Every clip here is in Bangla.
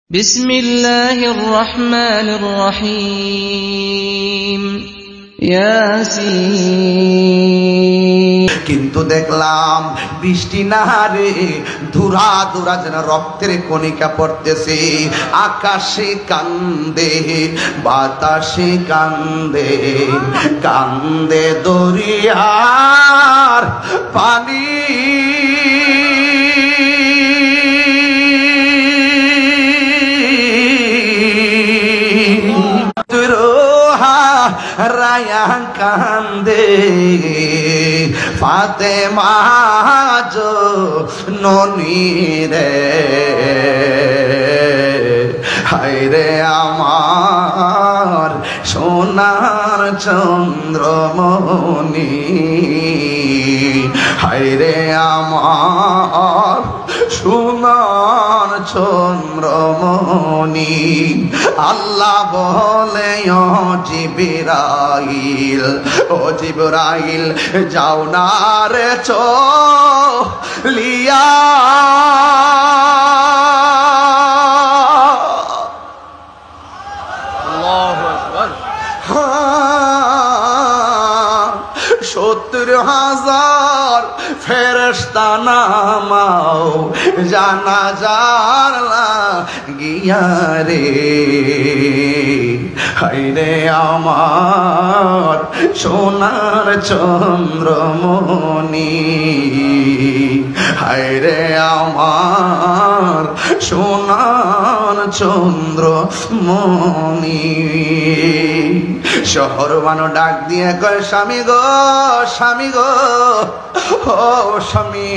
বিসমিল্লাহির রহমানির রহিম। ইয়াসিন। কিন্তু দেখলাম বৃষ্টি না রে, ধুরা ধুরা যেন রক্তের কণিকা পড়তেছে। আকাশে কান্দে, বাতাসে কান্দে, কান্দে দরিয়ার পানি। রায়া কান্দে ফাতেমা ননি রে, হায়রে আমার সোনার চন্দ্রমণি, হায়রে আমার সোনার চন্দ্রমণি। আল্লাহ বলে ও জিবরাইল, ও জিবরাইল যাও না রে চলিয়া, আল্লাহু আকবার। ৭০,০০০ ফেরেশতা নামাও জানাজার লাগিয়া রে, হায়রে আমার সোনার চন্দ্রমণি, হায়রে আমার সোনার চন্দ্রমণি। শহর বানো ডাক দিয়ে কয় স্বামী গো, স্বামী গো, ও স্বামী,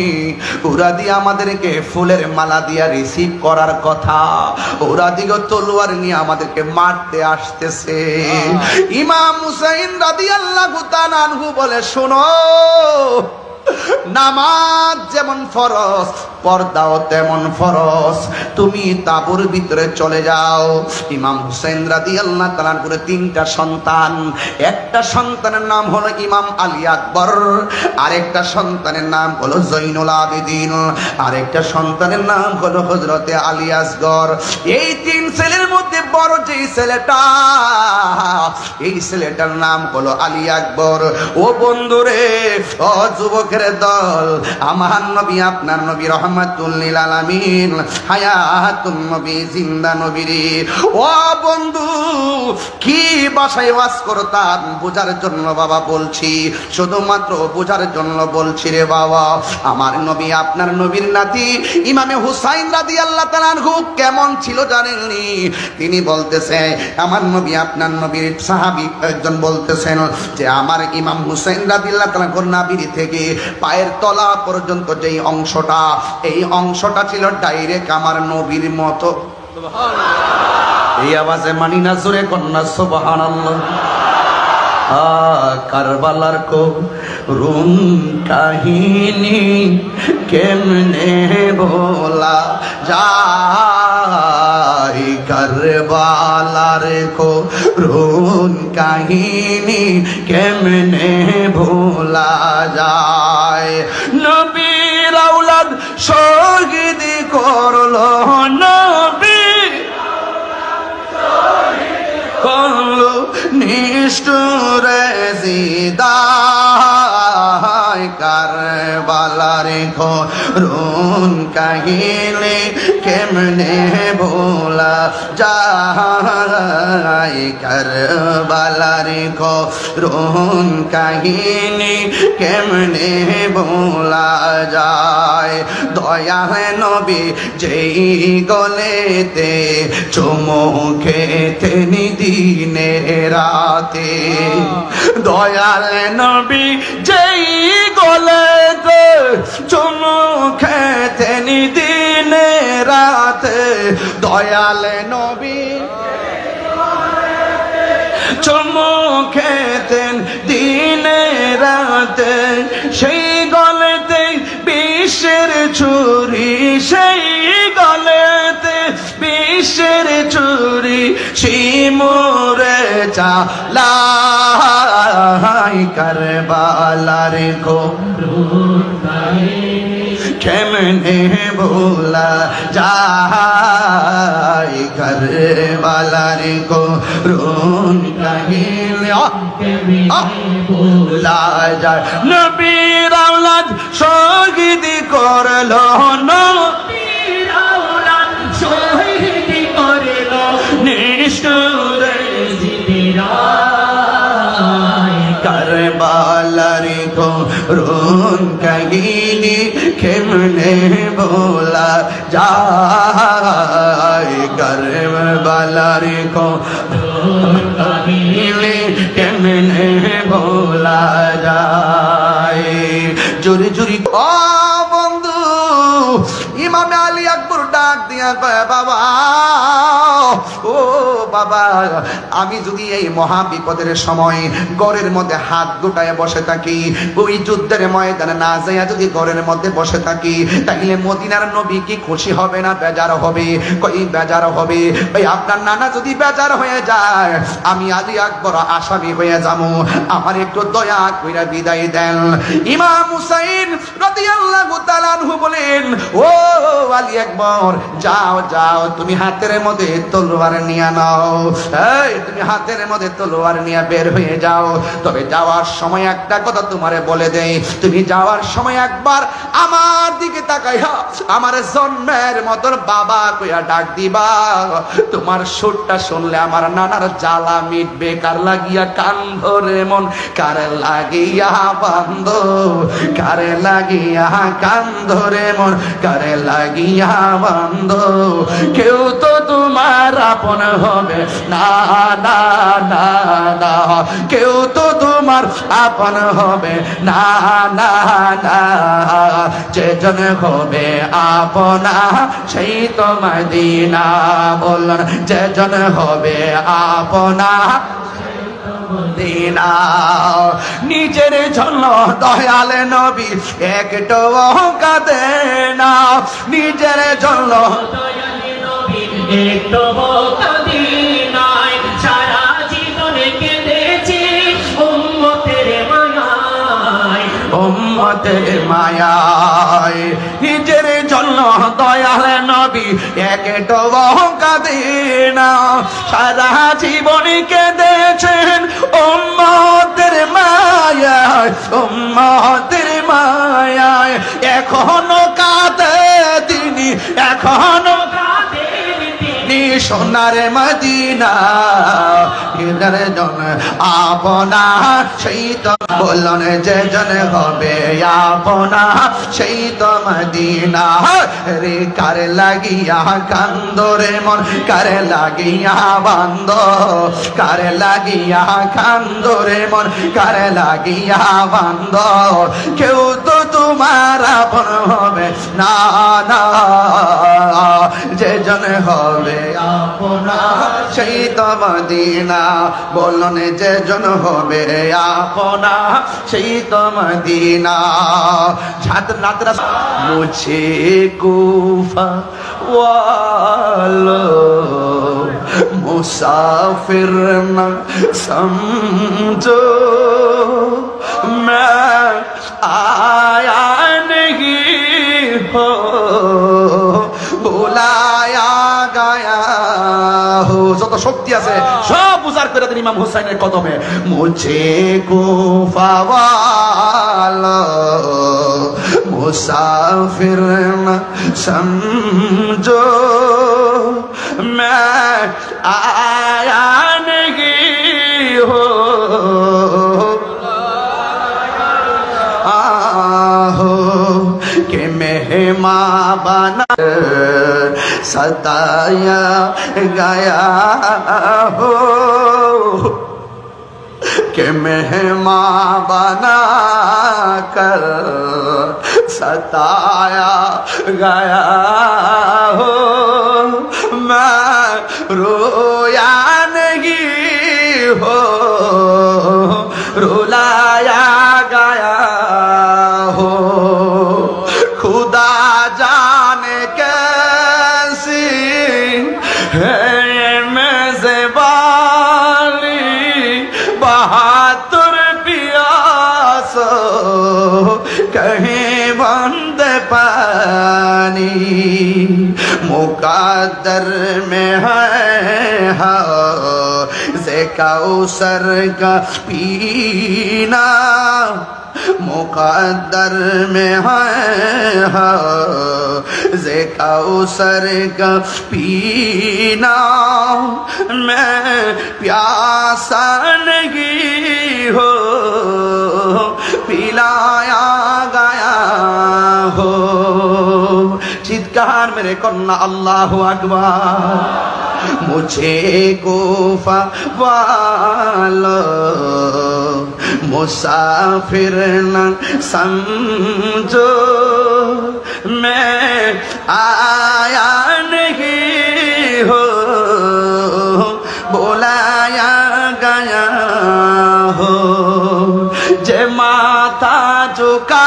ওরা দিয়ে আমাদেরকে ফুলের মালা দিয়া রিসিভ করার কথা, ওরা দিকে তলোয়ার নিয়ে আমাদেরকে মারতে আসতেছে। ইমাম হুসাইন রাদিয়াল্লাহু তাআলা আনহু বলে শোনো, নামাজ যেমন ফরজ, পর্দাও তেমন ফরজ। তুমি তাঁবুর ভিতরে চলে যাও। ইমাম হুসাইন রাদিয়াল্লাহু তাআলা আনহুর ৩টা সন্তান। একটা সন্তানের নাম হলো ইমাম আলী আকবর, আরেকটা সন্তানের নাম হলো জৈনুল আবেদিন, আরেকটা সন্তানের নাম হলো হযরতে আলী আসগর। এই ৩ ছেলের মধ্যে বড় যেই ছেলেটা, এই ছেলেটার নাম হলো আলী আকবর। ও বন্ধুরে, ও যুবকের দল, আমার নবী আপনার নবী রহমাতুল লিল আলামিন, হায়াতুন নবী, জিন্দা নবী রে। ও বন্ধু, কি ভাষায় ওয়াজ করতাম বোঝার জন্য বাবা বলছি, শুধুমাত্র বোঝার জন্য বলছি রে বাবা। আমার নবী আপনার নবীর নাতি ইমামে হুসাইন রাদিয়াল্লাহু তাআলা আনহু কেমন ছিল জানেননি? তিনি বলতেছে, আমার নবী আপনার নবীর সাহাবী একজন বলতেছেন যে আমার ইমাম হুসাইন রাদিয়াল্লাহু তাআলা আনহুর নাভির থেকে পায়ের তলা পর্যন্ত যেই অংশটা, এই অংশটা ছিল ডাইরেক্ট আমার নবীর মতো। সুবহানাল্লাহ। এই আওয়াজে মানি না জোরে কন্যা সুবহানাল্লাহ। কারবালার করুণ কাহিনী কেমনে বলা যায়, কারবালার করুণ কাহিনী কেমনে ভোলা যায়। নবীর আওলাদ শহীদ করলো, নবী করলো নিষ্ঠুরে জিদায়, কারবালার করুণ কাহিনী কেমনে ভোলা যায়, কারবালার করুণ কাহিনী কেমনে ভোলা যায়। দয়াল নবী যেই গলেতে চুমু খেতেন দিনে রাতে, দয়াল নবী যেই গলেতে চুমু খেতেন দিনে রাতে, দয়াল নবী চুমু খেতেন দিনে রাতে, সেই গলেতে বিশ্বের ছুরি, সেই গলেতে বিশ্বের ছুরি, শিমুরে চালাই, কারবালার করুণ কাহিনী কেমনে ভোলা যায়, करबलार করুণ কাহিনী ভোলা যায় নবীর আওলাদ শহীদ করলো নবীর আওলাদ শহীদ করলো নিষ্ঠুর জিবিরায় करबलार করুণ কাহিনী কেমনে ভোলা যায় करबलार করুণ কাহিনী কেমনে ভোলা যায় জোরে জোরে ও বন্ধু ইমাম আলী আকবর ডাক দিয়া কয় বাবা ও বাবা আমি যদি এই মহা বিপদের সময় ঘরের মধ্যে হাত গুটায় বসে থাকি ওই যুদ্ধের ময়দানে না যাইয়া যদি ঘরের মধ্যে বসে থাকি তাইলে মদিনার নবী কি খুশি হবে না বেজার হবে কই বেজার হবে ভাই আপনার নানা যদি বেজার হয়ে যায় আমি আলী আকবর আসামি হয়ে যাবো আমার একটু দয়া কইরা বিদায় দেন ইমাম হুসাইন রাদিয়াল্লাহু তাআলা আনহু বলেন ও আলী আকবর যাও যাও তুমি হাতের মধ্যে তলোয়ার নিয়ে নাও এই তুমি হাতের মধ্যে তলোয়ার নিয়ে বের হয়ে যাও তবে যাওয়ার সময় একটা কথা তোমারে বলে দেই তুমি যাওয়ার সময় একবার আমার দিকে তাকাইয়া আমার জন্মের মতন বাবা কইয়া ডাক দিবা তোমার সুরটা শুনলে আমার নানার জ্বালা মিটবে কার লাগিয়া কান ধরে মন কার লাগিয়া বান্ধ কার লাগিয়া কান ধরে মন কার লাগিয়া বান্ধ কেউ তো তোমার আপন হবে না না না না কেউ তো তোমার আপন হবে না না না যেজন হবে আপনা সেই তো মদিনা বলুন যেজন হবে আপনা মদিনা নিজের জন্য দয়াল নবী একটু কাঁদে না নিজের জন্য দয়াল নবী একটু কাঁদে না সারা জীবনে কেঁদেছে উম্মতের মায়ায় উম্মতের মায়ায় নিজের জন্য দয়াল নবী একটু কাঁদে না সারা জীবনে কেঁদেছেন উম্মতের মায়ায় উম্মতের মায়ায় এখনো কাঁদে তিনি এখনো কাঁদে তিনি সোনার মদিনা নিজের জন্য আপনা সেই তো বলুন যে জন হবে আপনা সেই তো মদিনা রে কার লাগিয়া কান্দরে মন কার লাগিয়া বান্দ কার লাগিয়া কান্দরে মন কার লাগিয়া বান্দ কেউ তো তোমার আপন হবে না না যে জন হবে আপনা সেই তো মদিনা বলুন যে জন হবে আপনা সেই তো মদিনা ছাত্র নাতরা মুঝে কুফা वालो मुसाफिर न समझो मैं आया नहीं हो बुलाया गया हो যত শক্তি আছে সব উজাড় করে দেন ইমাম হুসাইনের কদমে মুঝে কুফা वालो मुसाफिर न समझो मैं आया नहीं हो आहो के मेहमान बना सताया गया हो के मेहमान बना कर सताया गया हो मैं रोया नहीं हो रुलाया गया हो खुदा जाने कैसी है मेज़बानी बहादुर पियासो कहीं बंद पानी मुकद्दर में है से कौसर का पीना मुकद्दर में है से कौसर का पीना मैं प्यासा नहीं हो पिलाया गया हो चित्कार मेरे करना अल्लाह अकबर मुझे कोफा वालो मुसाफिर न समझो मैं आया नहीं हो बुलाया गया हो जे माथा झुका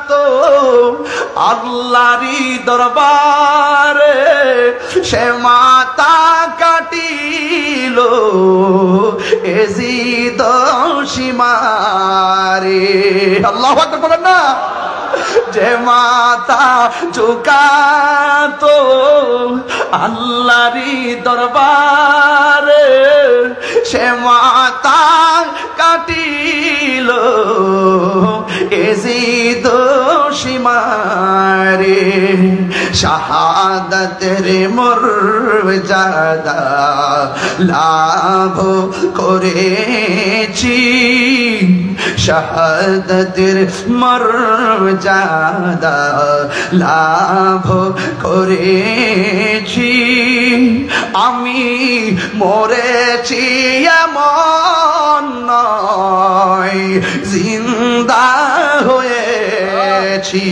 तो আল্লাহরি দরবারে সে মাতা কাটিল এজিদ সীমারে আল্লাহু আকবার বলেন না যে মাতা ঝুকাতো আল্লাহরি দরবারে সে মাতা কাটিল এজিদ সীমারে শাহাদাতের মর্যাদা লাভ করেছি শাহাদাতের মর্যাদা লাভ করেছি আমি মরেছি এমন নয় জিন্দা হয়েছি